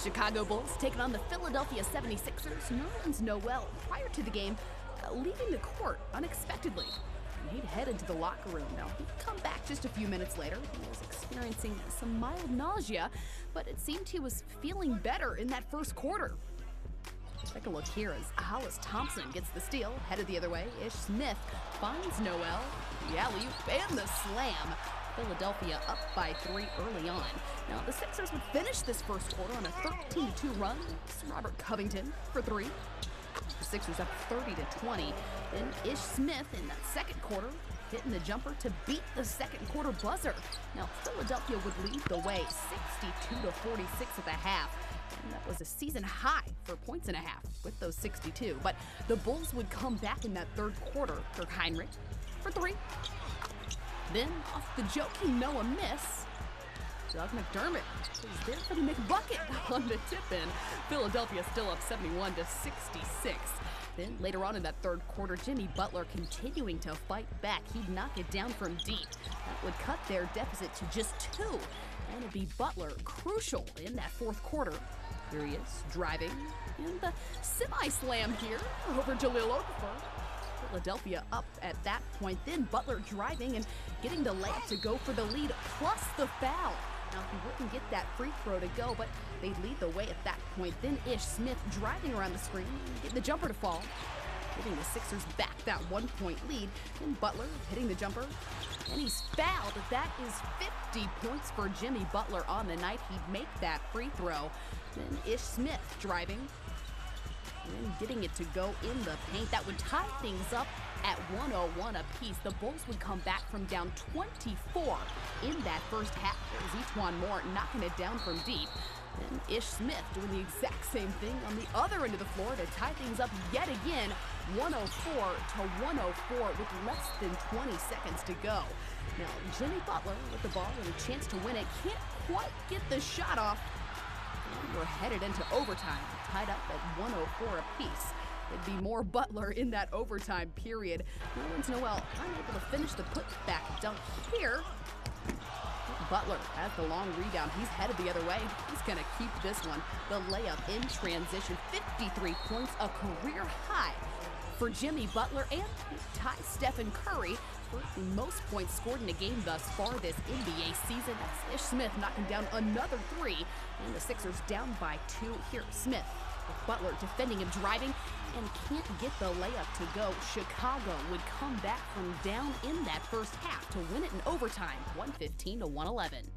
Chicago Bulls taking on the Philadelphia 76ers. Nerlens Noel, prior to the game, leaving the court unexpectedly. He'd head into the locker room. Now, he'd come back just a few minutes later. He was experiencing some mild nausea, but it seemed he was feeling better in that first quarter. Take a look here as Hollis Thompson gets the steal, headed the other way. Ish Smith finds Noel, the alley-oop and the slam. Philadelphia up by 3 early on. Now, the Sixers would finish this first quarter on a 13-2 run. It's Robert Covington for 3. The Sixers up 30-20. Then Ish Smith in that second quarter hitting the jumper to beat the second quarter buzzer. Now, Philadelphia would lead the way 62-46 at the half. And that was a season high for points and a half with those 62. But the Bulls would come back in that third quarter. Kirk Heinrich for 3. Then, off the joking Noah miss, Doug McDermott is there for the McBucket on the tip-in. Philadelphia still up 71-66. Then, later on in that third quarter, Jimmy Butler continuing to fight back. He'd knock it down from deep. That would cut their deficit to just 2. And it'd be Butler crucial in that fourth quarter. Here he is, driving, and the semi-slam here over Jahlil Okafor. Philadelphia up at that point. Then Butler driving and getting the layup to go for the lead, plus the foul. Now, he wouldn't get that free throw to go, but they'd lead the way at that point. Then Ish Smith driving around the screen, getting the jumper to fall, giving the Sixers back that 1-point lead. Then Butler hitting the jumper, and he's fouled. That is 50 points for Jimmy Butler on the night. He'd make that free throw. Then Ish Smith driving, and getting it to go in the paint. That would tie things up at 101 apiece. The Bulls would come back from down 24 in that first half. There's E'Twaun Moore knocking it down from deep. Then Ish Smith doing the exact same thing on the other end of the floor to tie things up yet again, 104-104 with less than 20 seconds to go. Now, Jimmy Butler with the ball and a chance to win it. Can't quite get the shot off. And we're headed into overtime, tied up at 104 apiece. It'd be more Butler in that overtime period. Nerlens Noel unable to finish the putback dunk here. Butler has the long rebound. He's headed the other way. He's going to keep this one. The layup in transition. 53 points, a career high for Jimmy Butler, and ties Stephen Curry for the most points scored in a game thus far this NBA season. That's Ish Smith knocking down another 3, and the Sixers down by 2 here. Smith with Butler defending him, driving, and can't get the layup to go. Chicago would come back from down in that first half to win it in overtime, 115-111.